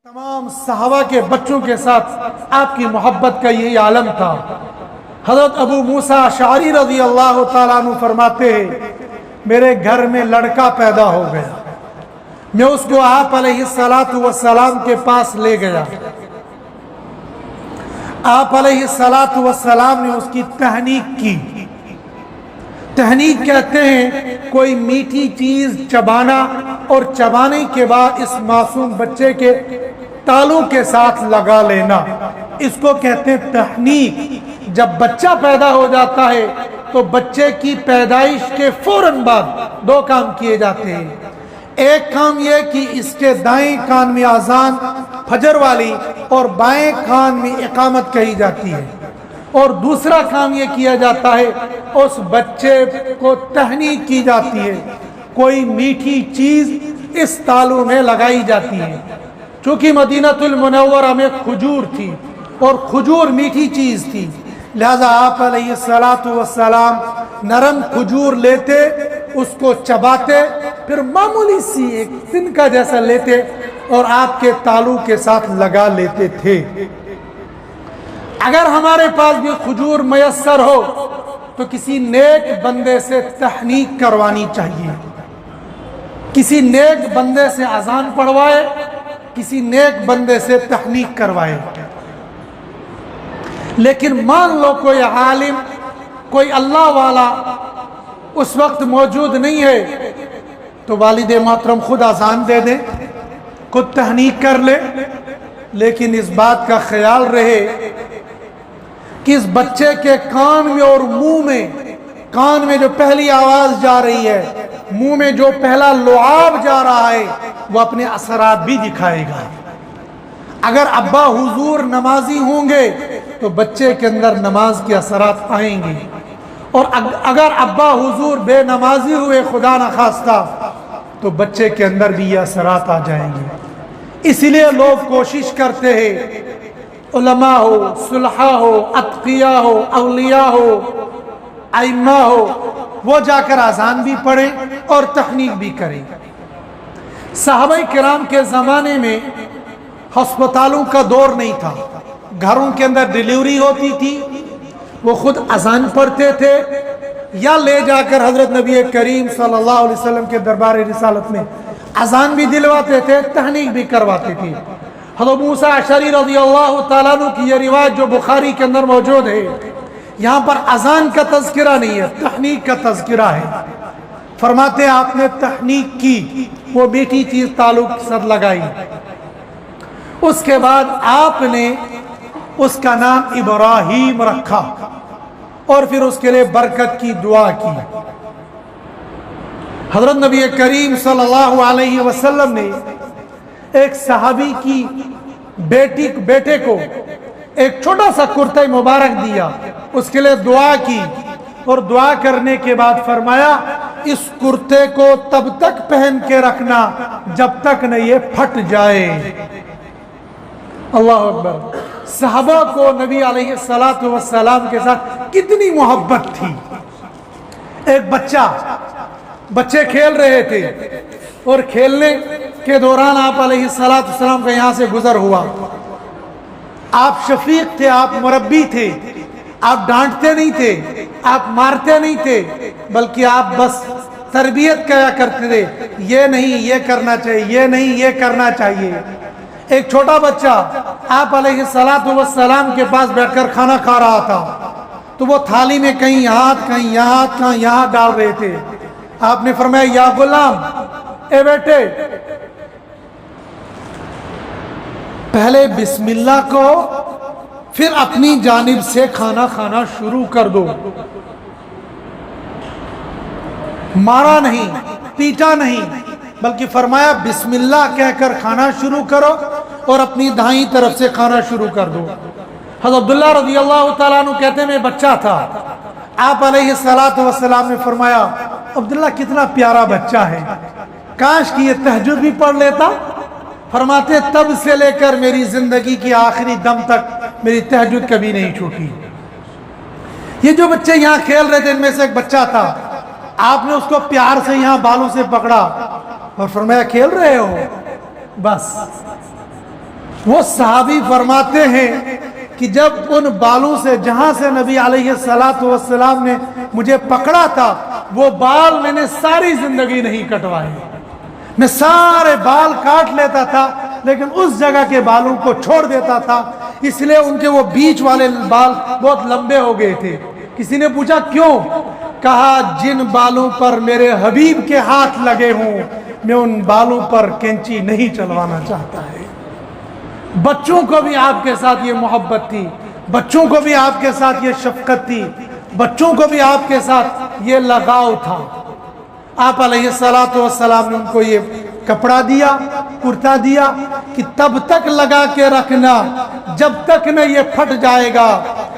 تمام صحابہ کے بچوں کے ساتھ آپ کی محبت کا یہی عالم تھا۔ حضرت ابو موسیٰ اشعری رضی اللہ تعالیٰ عنہ فرماتے ہیں میرے گھر میں لڑکا پیدا ہو گیا، میں اس کو آپ علیہ السلام کے پاس لے گیا۔ آپ علیہ السلام نے اس کی تہنیک کی۔ تہنیک کہتے ہیں کوئی میٹھی چیز چبانا اور چبانے کے بعد اس معصوم بچے کے تالوں کے ساتھ لگا لینا، اس کو کہتے ہیں تہنیک۔ جب بچہ پیدا ہو جاتا ہے تو بچے کی پیدائش کے فوراً بعد دو کام کیے جاتے ہیں۔ ایک کام یہ کہ اس کے دائیں کان میں اذان فجر والی اور بائیں کان میں اقامت کہی جاتی ہے، اور دوسرا کام یہ کیا جاتا ہے اس بچے کو تہنیک کی جاتی ہے، کوئی میٹھی چیز اس تالوں میں لگائی جاتی ہے۔ چونکہ مدینہ المنورہ میں کھجور تھی اور کھجور میٹھی چیز تھی، لہذا آپ علیہ السلام نرم کھجور لیتے، اس کو چباتے، پھر معمولی سی ایک تنکا جیسا لیتے اور آپ کے تالوں کے ساتھ لگا لیتے تھے۔ اگر ہمارے پاس بھی کھجور میسر ہو تو کسی نیک بندے سے تہنیک کروانی چاہیے، کسی نیک بندے سے اذان پڑھوائے، کسی نیک بندے سے تہنیک کروائے۔ لیکن مان لو کوئی عالم، کوئی اللہ والا اس وقت موجود نہیں ہے تو والد محترم خود اذان دے دیں، خود تہنیک کر لے، لیکن اس بات کا خیال رہے کہ اس بچے کے کان میں اور منہ میں، کان میں جو پہلی آواز جا رہی ہے، منہ میں جو پہلا لعاب جا رہا ہے، وہ اپنے اثرات بھی دکھائے گا۔ اگر ابا حضور نمازی ہوں گے تو بچے کے اندر نماز کے اثرات آئیں گے، اور اگر ابا حضور بے نمازی ہوئے خدا نخواستہ تو بچے کے اندر بھی یہ اثرات آ جائیں گے۔ اس لیے لوگ کوشش کرتے ہیں علماء ہو، صلحاء ہو، اتقیاء ہو، اولیاء ہو، ائمہ ہو، وہ جا کر اذان بھی پڑھیں اور تہنیک بھی کریں۔ صحابہ کرام کے زمانے میں ہسپتالوں کا دور نہیں تھا، گھروں کے اندر ڈیلیوری ہوتی تھی، وہ خود اذان پڑھتے تھے یا لے جا کر حضرت نبی کریم صلی اللہ علیہ وسلم کے دربار رسالت میں اذان بھی دلواتے تھے، تہنیک بھی کرواتے تھے۔ حضرت موسیٰ اشعری رضی اللہ تعالیٰ عنہ کی یہ روایت جو بخاری کے اندر موجود ہے، یہاں پر اذان کا تذکرہ نہیں ہے، تہنیک کا تذکرہ ہے۔ فرماتے ہیں آپ نے تہنیک کی، وہ میٹھی چیز تالوں کے ساتھ لگائی، اس کے بعد آپ نے اس کا نام ابراہیم رکھا اور پھر اس کے لیے برکت کی دعا کی۔ حضرت نبی کریم صلی اللہ علیہ وسلم نے ایک صحابی کی بیٹے کو ایک چھوٹا سا کرتا مبارک دیا، اس کے لیے دعا کی، اور دعا کرنے کے بعد فرمایا اس کرتے کو تب تک پہن کے رکھنا جب تک نہ یہ پھٹ جائے۔ اللہ اکبر۔ صحابہ کو نبی علیہ السلام کے ساتھ کتنی محبت تھی۔ ایک بچے کھیل رہے تھے اور کھیلنے کے دوران آپ علیہ السلام کا یہاں سے گزر ہوا۔ آپ شفیق تھے، آپ مربی تھے، آپ ڈانٹتے نہیں تھے، آپ مارتے نہیں تھے، بلکہ آپ بس تربیت کیا کرتے تھے، یہ نہیں یہ کرنا چاہیے، یہ نہیں یہ کرنا چاہیے۔ ایک چھوٹا بچہ آپ علیہ السلام کے پاس بیٹھ کر کھانا کھا رہا تھا، تو وہ تھالی میں کہیں ہاتھ کہیں یہاں کہیں یہاں ڈال رہے تھے۔ آپ نے فرمایا یا غلام، اے بیٹے، پہلے بسم اللہ کو پھر اپنی جانب سے کھانا کھانا شروع کر دو۔ مارا نہیں، پیٹا نہیں، بلکہ فرمایا بسم اللہ کہہ کر کھانا شروع کرو اور اپنی دائیں طرف سے کھانا شروع کر دو۔ حضرت عبداللہ رضی اللہ تعالیٰ عنہ کہتے ہیں میں بچہ تھا، آپ علیہ السلام نے فرمایا عبداللہ کتنا پیارا بچہ ہے، کاش کہ یہ تہجد بھی پڑھ لیتا۔ فرماتے تب سے لے کر میری زندگی کی آخری دم تک میری تہجد کبھی نہیں چھوٹی۔ یہ جو بچے یہاں کھیل رہے تھے ان میں سے ایک بچہ تھا، آپ نے اس کو پیار سے یہاں بالوں سے پکڑا اور فرمایا کھیل رہے ہو، بس وہ صحابی فرماتے ہیں کہ جب ان بالوں سے جہاں سے نبی علیہ السلام نے مجھے پکڑا تھا وہ بال میں نے ساری زندگی نہیں کٹوائے، میں سارے بال کاٹ لیتا تھا لیکن اس جگہ کے بالوں کو چھوڑ دیتا تھا، اس لیے ان کے وہ بیچ والے بال بہت لمبے ہو گئے تھے۔ کسی نے پوچھا کیوں؟ کہا جن بالوں پر میرے حبیب کے ہاتھ لگے ہوں میں ان بالوں پر کینچی نہیں چلوانا چاہتا ہے۔ بچوں کو بھی آپ کے ساتھ یہ محبت تھی، بچوں کو بھی آپ کے ساتھ یہ شفقت تھی، بچوں کو بھی آپ کے ساتھ یہ لگاؤ تھا۔ آپ علیہ السلام نے ان کو یہ کپڑا دیا، کرتا دیا کہ تب تک لگا کے رکھنا جب تک نہ یہ پھٹ جائے گا۔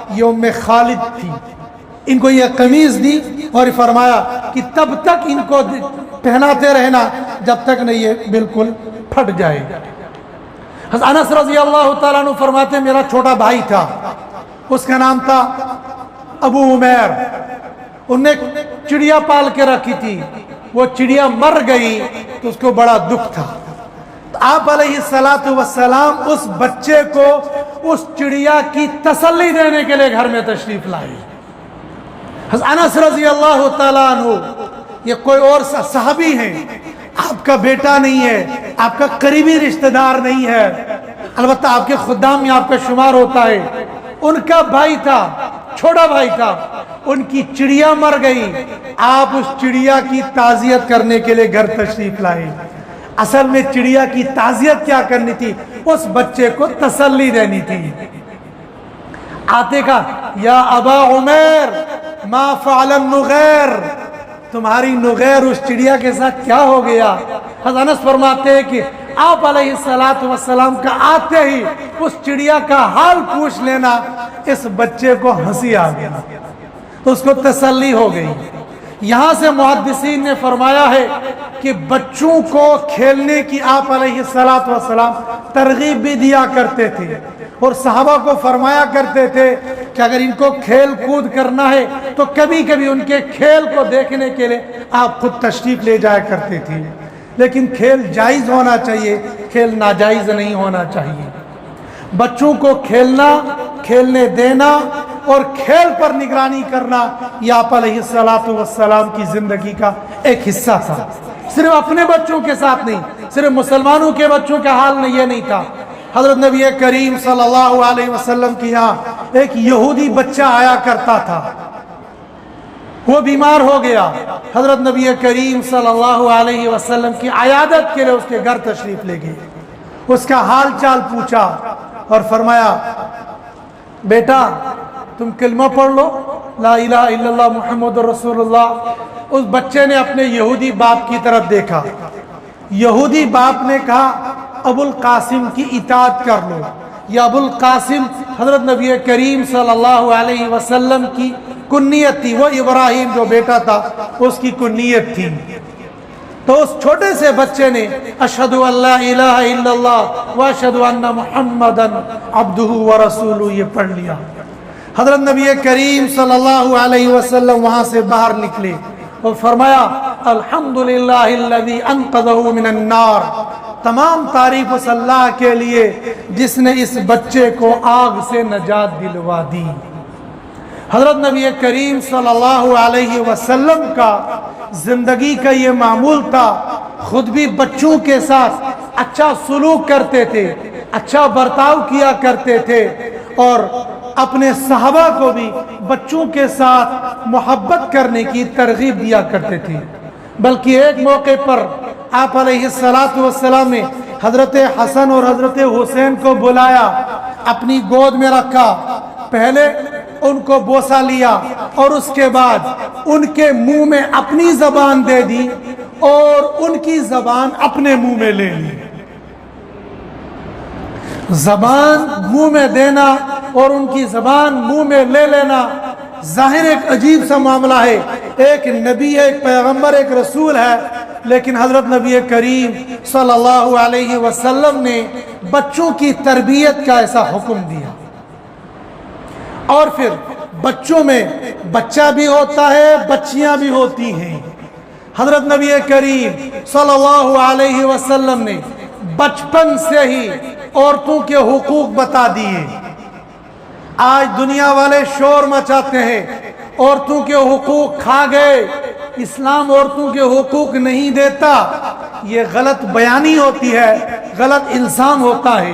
یہ ام خالد تھی، ان کو یہ قمیض دی اور فرمایا کہ تب تک ان کو پہناتے رہنا جب تک نہ یہ بالکل پھٹ جائے گا۔ حضرت انس رضی اللہ تعالیٰ عنہ فرماتے ہیں میرا چھوٹا بھائی تھا، اس کا نام تھا ابو عمیر، انہوں نے چڑیا پال کے رکھی تھی، وہ چڑیا مر گئی تو اس کو بڑا دکھ تھا۔ آپ علیہ السلام اس بچے کو اس چڑیا کی تسلی دینے کے لیے گھر میں تشریف لائے۔ حضرت انس رضی اللہ تعالیٰ عنہ یہ کوئی اور صحابی ہیں، آپ کا بیٹا نہیں ہے، آپ کا قریبی رشتہ دار نہیں ہے، البتہ آپ کے خدام میں آپ کا شمار ہوتا ہے، ان کا بھائی تھا، چھوٹا بھائی تھا، ان کی چڑیا مر گئی، آپ اس چڑیا کی تعزیت کرنے کے لیے گھر تشریف لائے۔ اصل میں چڑیا کی تعزیت کیا کرنی تھی؟ اس بچے کو تسلی دینی تھی۔ آتے کا یا ابا عمیر ما فعل النغیر، تمہاری نغیر اس چڑیا کے ساتھ کیا ہو گیا؟ حضرت انس فرماتے ہیں کہ آپ علیہ السلام کا آتے ہی اس چڑیا کا حال پوچھ لینا، اس بچے کو ہنسی آ گیا تو اس کو تسلی ہو گئی۔ یہاں سے محدثین نے فرمایا ہے کہ بچوں کو کھیلنے کی آپ علیہ السلام ترغیب بھی دیا کرتے تھے اور صحابہ کو فرمایا کرتے تھے کہ اگر ان کو کھیل کود کرنا ہے تو کبھی کبھی ان کے کھیل کو دیکھنے کے لیے آپ خود تشریف لے جایا کرتے تھے، لیکن کھیل جائز ہونا چاہیے، کھیل ناجائز نہیں ہونا چاہیے۔ بچوں کو کھیلنا، کھیلنے دینا اور کھیل پر نگرانی کرنا یہ آپ علیہ السلام کی زندگی کا ایک حصہ تھا۔ صرف اپنے بچوں کے ساتھ نہیں، صرف مسلمانوں کے بچوں کا حال یہ نہیں تھا۔ حضرت نبی کریم صلی اللہ علیہ وسلم کی یہاں ایک یہودی بچہ آیا کرتا تھا، وہ بیمار ہو گیا، حضرت نبی کریم صلی اللہ علیہ وسلم کی عیادت کے لیے اس کے گھر تشریف لے گئے، اس کا حال چال پوچھا اور فرمایا بیٹا تم کلمہ پڑھ لو، لا الہ الا اللہ محمد رسول اللہ۔ اس بچے نے اپنے یہودی باپ کی طرف دیکھا، یہودی باپ نے کہا ابو القاسم کی اطاعت کر لو، یا ابو القاسم حضرت نبی کریم صلی اللہ علیہ وسلم کی کنیت تھی، وہ ابراہیم جو بیٹا تھا اس کی کنیت تھی۔ تو اس چھوٹے سے بچے نے اشہد ان لا الہ الا اللہ واشہد ان محمدا عبدہ ورسولہ یہ پڑھ لیا۔ حضرت نبی کریم صلی اللہ علیہ وسلم وہاں سے باہر نکلے اور فرمایا الحمدللہ الذی انقذہ من النار، تمام تعریف اس اللہ کے لیے جس نے اس بچے کو آگ سے نجات دلوا دی۔ حضرت نبی کریم صلی اللہ علیہ وسلم کا زندگی کا یہ معمول تھا، خود بھی بچوں کے ساتھ اچھا سلوک کرتے تھے، اچھا برتاؤ کیا کرتے تھے، اور اپنے صحابہ کو بھی بچوں کے ساتھ محبت کرنے کی ترغیب دیا کرتے تھے۔ بلکہ ایک موقع پر آپ علیہ السلام نے حضرت حسن اور حضرت حسین کو بلایا، اپنی گود میں رکھا، پہلے ان کو بوسہ لیا اور اس کے بعد ان کے منہ میں اپنی زبان دے دی اور ان کی زبان اپنے منہ میں لے لی۔ زبان منہ میں دینا اور ان کی زبان منہ میں لے لینا ظاہر ایک عجیب سا معاملہ ہے، ایک نبی ہے، ایک پیغمبر، ایک رسول ہے، لیکن حضرت نبی کریم صلی اللہ علیہ وسلم نے بچوں کی تربیت کا ایسا حکم دیا۔ اور پھر بچوں میں بچہ بھی ہوتا ہے، بچیاں بھی ہوتی ہیں۔ حضرت نبی کریم صلی اللہ علیہ وسلم نے بچپن سے ہی عورتوں کے حقوق بتا دیے. آج دنیا والے شور مچاتے ہیں عورتوں کے حقوق کھا گئے, اسلام عورتوں کے حقوق نہیں دیتا. یہ غلط بیانی ہوتی ہے, غلط الزام ہوتا ہے.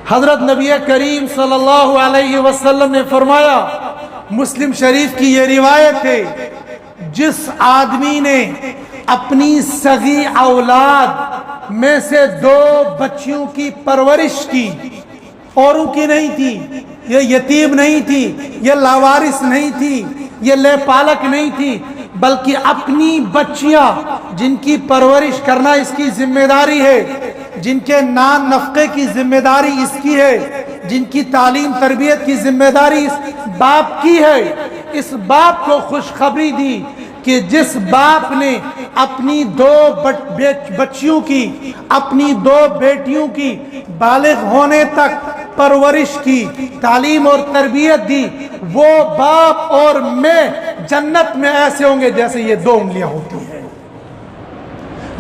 حضرت نبی کریم صلی اللہ علیہ وسلم نے فرمایا, مسلم شریف کی یہ روایت ہے, جس آدمی نے اپنی صغیر اولاد میں سے 2 بچیوں کی پرورش کی, اوروں کی نہیں تھی, یہ یتیم نہیں تھی, یہ لاوارث نہیں تھی, یہ لے پالک نہیں تھی, بلکہ اپنی بچیاں جن کی پرورش کرنا اس کی ذمہ داری ہے, جن کے نان نفقے کی ذمہ داری اس کی ہے, جن کی تعلیم تربیت کی ذمہ داری اس باپ کی ہے. اس باپ کو خوشخبری دی کہ جس باپ نے اپنی 2 بچیوں کی, اپنی 2 بیٹیوں کی بالغ ہونے تک پرورش کی, تعلیم اور تربیت دی, وہ باپ اور میں جنت میں ایسے ہوں گے جیسے یہ 2 انگلیاں ہوتی ہیں.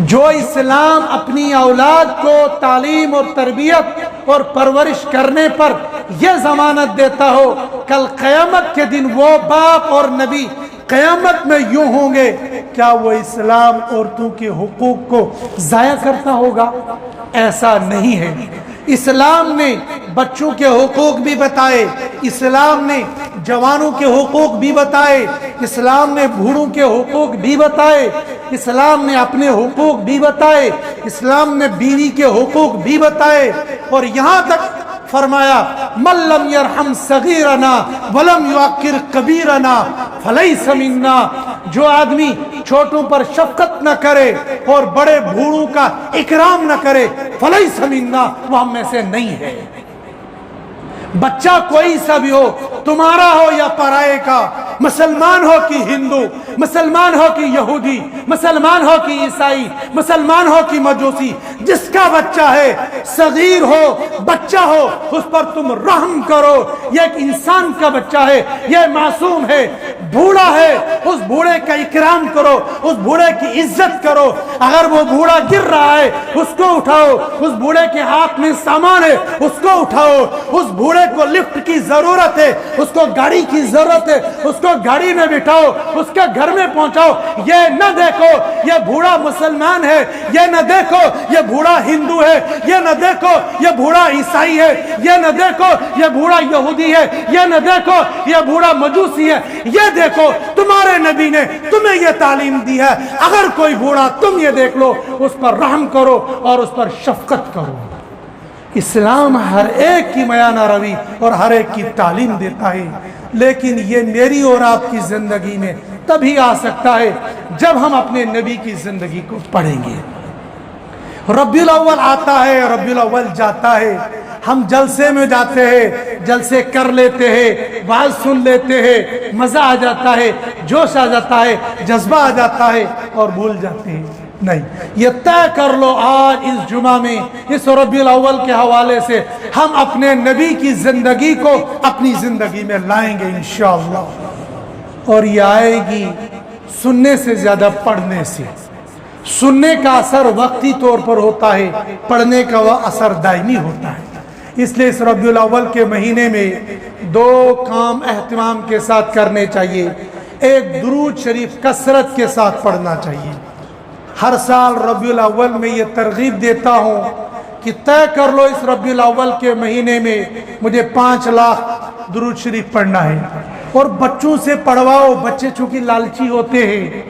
جو اسلام اپنی اولاد کو تعلیم اور تربیت اور پرورش کرنے پر یہ ضمانت دیتا ہو, کل قیامت کے دن وہ باپ اور نبی قیامت میں یوں ہوں گے, کیا وہ اسلام عورتوں کے حقوق کو ضائع کرتا ہوگا؟ ایسا نہیں ہے. اسلام نے بچوں کے حقوق بھی بتائے, اسلام نے جوانوں کے حقوق بھی بتائے, اسلام نے بوڑھوں کے حقوق بھی بتائے, اسلام نے اپنے حقوق بھی بتائے, اسلام نے بیوی کے حقوق بھی بتائے, اور یہاں تک فرمایا من لم یرحم صغیرنا ولم یعقر کبیرنا فلیس منا. جو آدمی چھوٹوں پر شفقت نہ کرے اور بڑے بوڑھوں کا اکرام نہ کرے, فلیس منا, وہ ہم میں سے نہیں ہے. بچہ کوئی سا بھی ہو, تمہارا ہو یا پرائے کا, مسلمان ہو کہ ہندو, مسلمان ہو کہ یہودی, مسلمان ہو کہ عیسائی, مسلمان ہو کہ مجوسی, جس کا بچہ ہے, صغیر ہو, بچہ ہو, اس پر تم رحم کرو. یہ ایک انسان کا بچہ ہے, یہ معصوم ہے. بوڑھا ہے, اس بوڑھے کا اکرام کرو, اس بوڑھے کی عزت کرو. اگر وہ بوڑھا گر رہا ہے اس کو اٹھاؤ, اس بوڑھے کے ہاتھ میں سامان ہے اس کو اٹھاؤ, اس بوڑھے کو لفٹ کی ضرورت ہے, اس کو گاڑی کی ضرورت ہے, اس کو گاڑی میں بٹھاؤ, اس کے گھر میں پہنچاؤ. یہ نہ دیکھو یہ بوڑھا مسلمان ہے, یہ نہ دیکھو یہ بوڑھا ہندو ہے, یہ نہ دیکھو یہ بوڑھا عیسائی ہے, یہ نہ دیکھو یہ بوڑھا یہودی ہے, یہ نہ دیکھو یہ بوڑھا مجوسی ہے. یہ دیکھو تمہارے نبی نے تمہیں یہ تعلیم دی ہے, اگر کوئی بوڑھا تم یہ دیکھ لو, اس پر رحم کرو اور اس پر شفقت کرو. اسلام ہر ایک کی میانہ روی اور ہر ایک کی تعلیم دیتا ہے, لیکن یہ میری اور آپ کی زندگی میں تبھی آ سکتا ہے جب ہم اپنے نبی کی زندگی کو پڑھیں گے. ربیع الاول آتا ہے, ربیع الاول جاتا ہے, ہم جلسے میں جاتے ہیں, جلسے کر لیتے ہیں, واز سن لیتے ہیں, مزہ آ جاتا ہے, جوش آ جاتا ہے, جذبہ آ جاتا ہے اور بھول جاتے ہیں. نہیں, یہ طے کر لو آج اس جمعہ میں اس ربیع الاول کے حوالے سے ہم اپنے نبی کی زندگی کو اپنی زندگی میں لائیں گے انشاءاللہ. اور یہ آئے گی سننے سے زیادہ پڑھنے سے. سننے کا اثر وقتی طور پر ہوتا ہے, پڑھنے کا وہ اثر دائمی ہوتا ہے. اس لیے اس ربیع الاول کے مہینے میں 2 کام اہتمام کے ساتھ کرنے چاہیے. ایک درود شریف کثرت کے ساتھ پڑھنا چاہیے. ہر سال ربیع الاول میں یہ ترغیب دیتا ہوں کہ طے کر لو اس ربیع الاول کے مہینے میں مجھے 5 لاکھ درود شریف پڑھنا ہے. اور بچوں سے پڑھواؤ, بچے چونکہ لالچی ہوتے ہیں,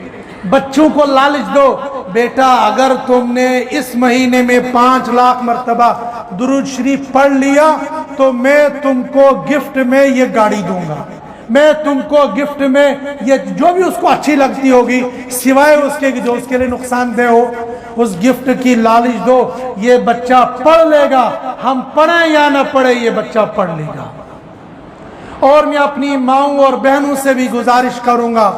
بچوں کو لالچ دو, بیٹا اگر تم نے اس مہینے میں 5 لاکھ مرتبہ درود شریف پڑھ لیا تو میں تم کو گفٹ میں یہ گاڑی دوں گا, میں تم کو گفٹ میں یہ جو بھی اس کو اچھی لگتی ہوگی سوائے اس کے جو اس کے لیے نقصان دہ ہو, اس گفٹ کی لالچ دو. یہ بچہ پڑھ لے گا, ہم پڑھیں یا نہ پڑھیں یہ بچہ پڑھ لے گا. اور میں اپنی ماؤں اور بہنوں سے بھی گزارش کروں گا,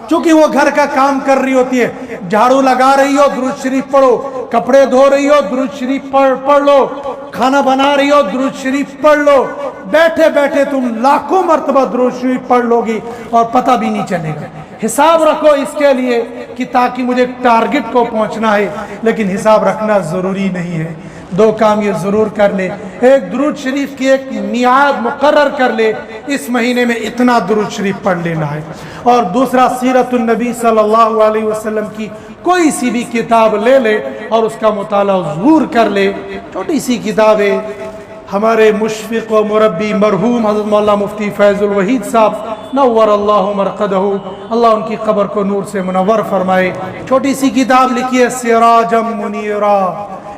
چونکہ وہ گھر کا کام کر رہی ہوتی ہے, جھاڑو لگا رہی ہو درود شریف پڑھو, کپڑے دھو رہی ہو درود شریف پڑھ لو, کھانا بنا رہی ہو درود شریف پڑھ لو. بیٹھے بیٹھے تم لاکھوں مرتبہ درود شریف پڑھ لو گی اور پتہ بھی نہیں چلے گا. حساب رکھو اس کے لیے کہ تاکہ مجھے ٹارگٹ کو پہنچنا ہے, لیکن حساب رکھنا ضروری نہیں ہے. دو کام یہ ضرور کر لے، ایک درود شریف کی ایک میعاد مقرر کر لے، اس مہینے میں اتنا درود شریف پڑھ لینا ہے، اور دوسرا سیرت النبی صلی اللہ علیہ وسلم کی کوئی سی بھی کتاب لے لے اور اس کا مطالعہ ضرور کر لے۔ چھوٹی سی کتاب ہے، ہمارے مشفق و مربی مرحوم حضرت مولانا مفتی فیض الوحید صاحب نور اللہ مرقدہ، اللہ ان کی قبر کو نور سے منور فرمائے، چھوٹی سی کتاب لکھی ہے سراجم منیرا،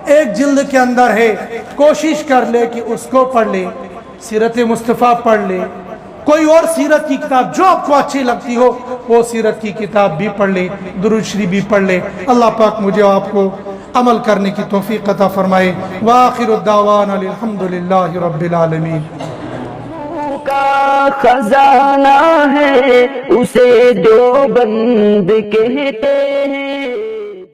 ایک جلد کے اندر ہے، کوشش کر لے کہ اس کو پڑھ لے، سیرت مصطفیٰ پڑھ لے، کوئی اور سیرت کی کتاب جو آپ کو اچھی لگتی ہو وہ سیرت کی کتاب بھی پڑھ لے، درود شریف بھی پڑھ لے۔ اللہ پاک مجھے آپ کو عمل کرنے کی توفیق عطا فرمائے۔ وآخر الدعوانا الحمدللہ رب العالمین۔ کا خزانہ ہے اسے جو بند کہتے ہیں۔